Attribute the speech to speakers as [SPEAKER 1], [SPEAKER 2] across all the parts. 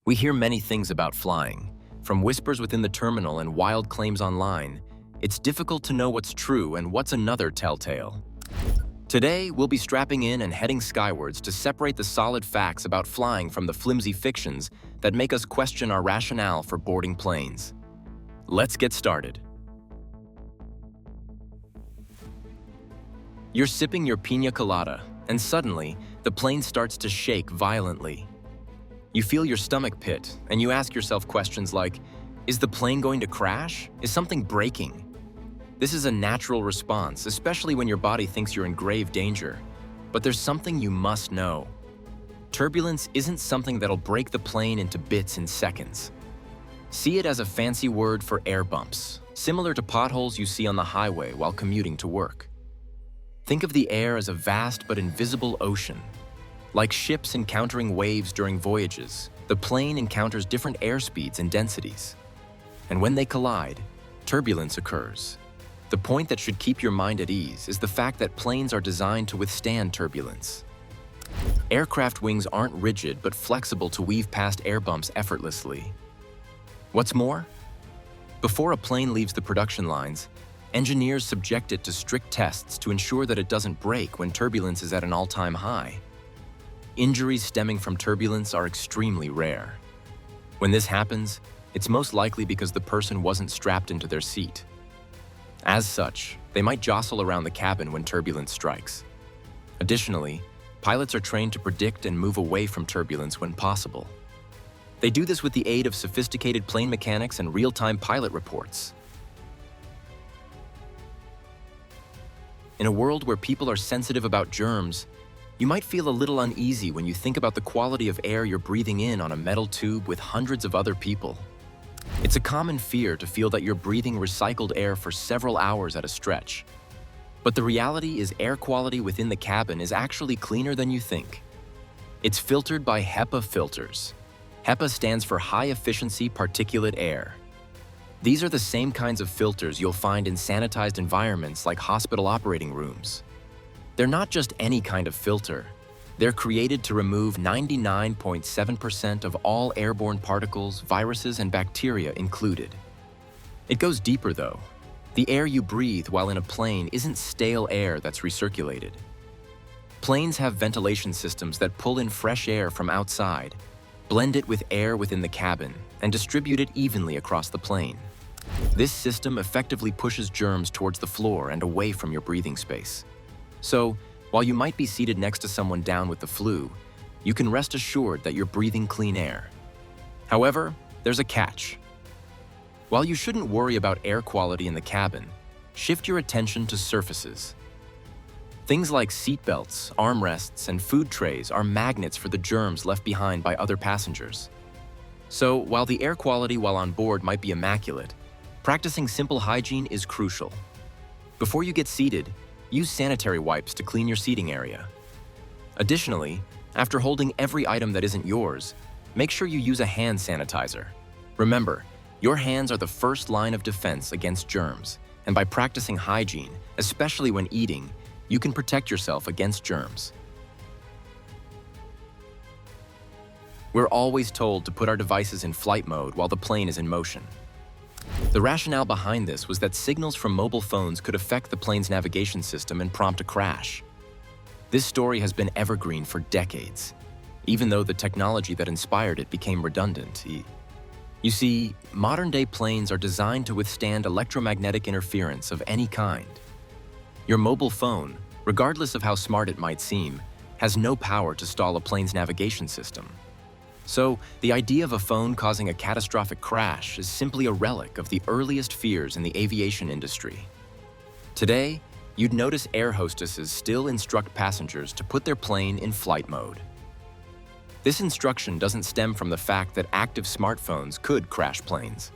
[SPEAKER 1] We hear many things about flying. From whispers within the terminal and wild claims online, it's difficult to know what's true and what's another telltale. Today, we'll be strapping in and heading skywards to separate the solid facts about flying from the flimsy fictions that make us question our rationale for boarding planes. Let's get started. You're sipping your piña colada, and suddenly, the plane starts to shake violently. You feel your stomach pit, and you ask yourself questions like, is the plane going to crash? Is something breaking? This is a natural response, especially when your body thinks you're in grave danger. But there's something you must know. Turbulence isn't something that'll break the plane into bits in seconds. See it as a fancy word for air bumps, similar to potholes you see on the highway while commuting to work. Think of the air as a vast but invisible ocean. Like ships encountering waves during voyages, the plane encounters different airspeeds and densities. And when they collide, turbulence occurs. The point that should keep your mind at ease is the fact that planes are designed to withstand turbulence. Aircraft wings aren't rigid but flexible to weave past air bumps effortlessly. What's more? Before a plane leaves the production lines, engineers subject it to strict tests to ensure that it doesn't break when turbulence is at an all-time high. Injuries stemming from turbulence are extremely rare. When this happens, it's most likely because the person wasn't strapped into their seat. As such, they might jostle around the cabin when turbulence strikes. Additionally, pilots are trained to predict and move away from turbulence when possible. They do this with the aid of sophisticated plane mechanics and real-time pilot reports. In a world where people are sensitive about germs, you might feel a little uneasy when you think about the quality of air you're breathing in on a metal tube with hundreds of other people. It's a common fear to feel that you're breathing recycled air for several hours at a stretch. But the reality is air quality within the cabin is actually cleaner than you think. It's filtered by HEPA filters. HEPA stands for High Efficiency Particulate Air. These are the same kinds of filters you'll find in sanitized environments like hospital operating rooms. They're not just any kind of filter. They're created to remove 99.7% of all airborne particles, viruses, and bacteria included. It goes deeper though. The air you breathe while in a plane isn't stale air that's recirculated. Planes have ventilation systems that pull in fresh air from outside, blend it with air within the cabin, and distribute it evenly across the plane. This system effectively pushes germs towards the floor and away from your breathing space. So, while you might be seated next to someone down with the flu, you can rest assured that you're breathing clean air. However, there's a catch. While you shouldn't worry about air quality in the cabin, shift your attention to surfaces. Things like seatbelts, armrests, and food trays are magnets for the germs left behind by other passengers. So, while the air quality while on board might be immaculate, practicing simple hygiene is crucial. Before you get seated, use sanitary wipes to clean your seating area. Additionally, after holding every item that isn't yours, make sure you use a hand sanitizer. Remember, your hands are the first line of defense against germs, and by practicing hygiene, especially when eating, you can protect yourself against germs. We're always told to put our devices in flight mode while the plane is in motion. The rationale behind this was that signals from mobile phones could affect the plane's navigation system and prompt a crash. This story has been evergreen for decades, even though the technology that inspired it became redundant. You see, modern-day planes are designed to withstand electromagnetic interference of any kind. Your mobile phone, regardless of how smart it might seem, has no power to stall a plane's navigation system. So, the idea of a phone causing a catastrophic crash is simply a relic of the earliest fears in the aviation industry. Today, you'd notice air hostesses still instruct passengers to put their plane in flight mode. This instruction doesn't stem from the fact that active smartphones could crash planes.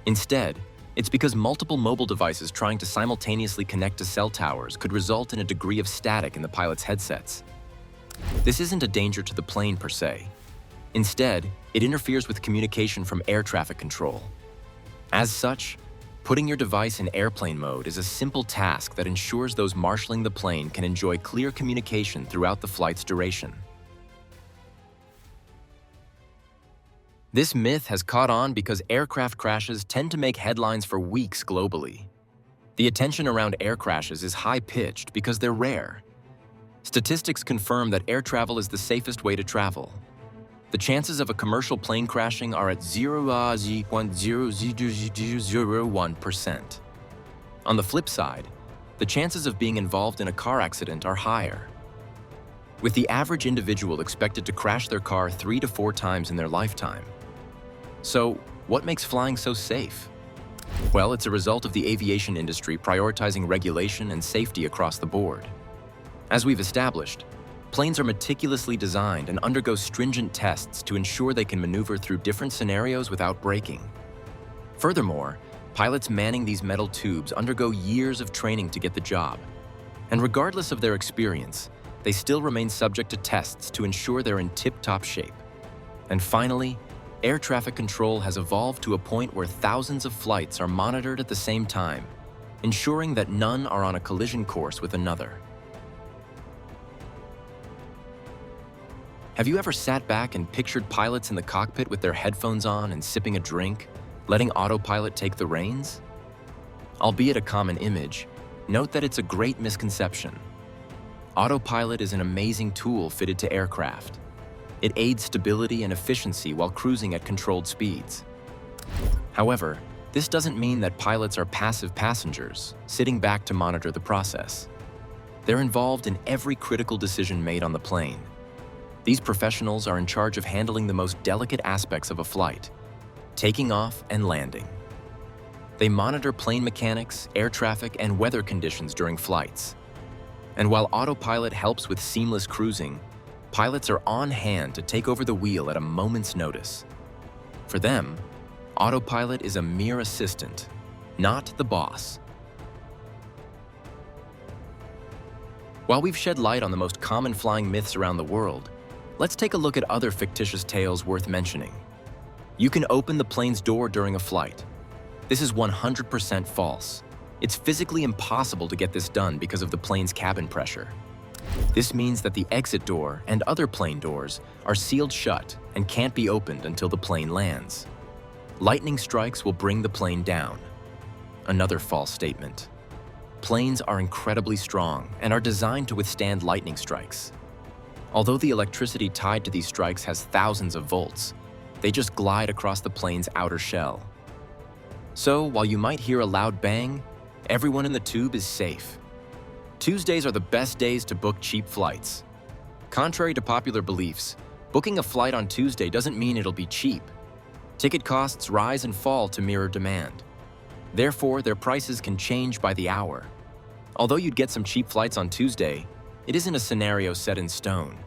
[SPEAKER 1] Instead, it's because multiple mobile devices trying to simultaneously connect to cell towers could result in a degree of static in the pilot's headsets. This isn't a danger to the plane per se. Instead, it interferes with communication from air traffic control. As such, putting your device in airplane mode is a simple task that ensures those marshalling the plane can enjoy clear communication throughout the flight's duration. This myth has caught on because aircraft crashes tend to make headlines for weeks globally. The attention around air crashes is high-pitched because they're rare. Statistics confirm that air travel is the safest way to travel. The chances of a commercial plane crashing are at 0.0001%. On the flip side, the chances of being involved in a car accident are higher, with the average individual expected to crash their car 3 to 4 times in their lifetime. So, what makes flying so safe? Well, it's a result of the aviation industry prioritizing regulation and safety across the board. As we've established, planes are meticulously designed and undergo stringent tests to ensure they can maneuver through different scenarios without braking. Furthermore, pilots manning these metal tubes undergo years of training to get the job. And regardless of their experience, they still remain subject to tests to ensure they're in tip-top shape. And finally, air traffic control has evolved to a point where thousands of flights are monitored at the same time, ensuring that none are on a collision course with another. Have you ever sat back and pictured pilots in the cockpit with their headphones on and sipping a drink, letting autopilot take the reins? Albeit a common image, note that it's a great misconception. Autopilot is an amazing tool fitted to aircraft. It aids stability and efficiency while cruising at controlled speeds. However, this doesn't mean that pilots are passive passengers, sitting back to monitor the process. They're involved in every critical decision made on the plane. These professionals are in charge of handling the most delicate aspects of a flight, taking off and landing. They monitor plane mechanics, air traffic, and weather conditions during flights. And while autopilot helps with seamless cruising, pilots are on hand to take over the wheel at a moment's notice. For them, autopilot is a mere assistant, not the boss. While we've shed light on the most common flying myths around the world, let's take a look at other fictitious tales worth mentioning. You can open the plane's door during a flight. This is 100% false. It's physically impossible to get this done because of the plane's cabin pressure. This means that the exit door and other plane doors are sealed shut and can't be opened until the plane lands. Lightning strikes will bring the plane down. Another false statement. Planes are incredibly strong and are designed to withstand lightning strikes. Although the electricity tied to these strikes has thousands of volts, they just glide across the plane's outer shell. So, while you might hear a loud bang, everyone in the tube is safe. Tuesdays are the best days to book cheap flights. Contrary to popular beliefs, booking a flight on Tuesday doesn't mean it'll be cheap. Ticket costs rise and fall to mirror demand. Therefore, their prices can change by the hour. Although you'd get some cheap flights on Tuesday, it isn't a scenario set in stone.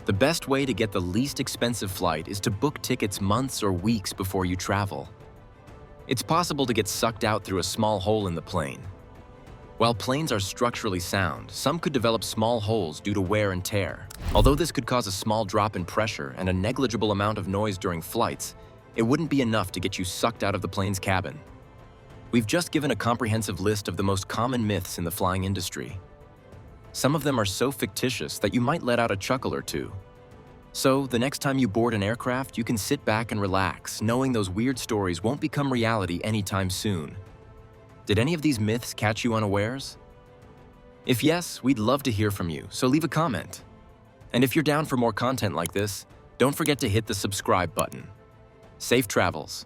[SPEAKER 1] The best way to get the least expensive flight is to book tickets months or weeks before you travel. It's possible to get sucked out through a small hole in the plane. While planes are structurally sound, some could develop small holes due to wear and tear. Although this could cause a small drop in pressure and a negligible amount of noise during flights, it wouldn't be enough to get you sucked out of the plane's cabin. We've just given a comprehensive list of the most common myths in the flying industry. Some of them are so fictitious that you might let out a chuckle or two. So, the next time you board an aircraft, you can sit back and relax, knowing those weird stories won't become reality anytime soon. Did any of these myths catch you unawares? If yes, we'd love to hear from you, so leave a comment. And if you're down for more content like this, don't forget to hit the subscribe button. Safe travels.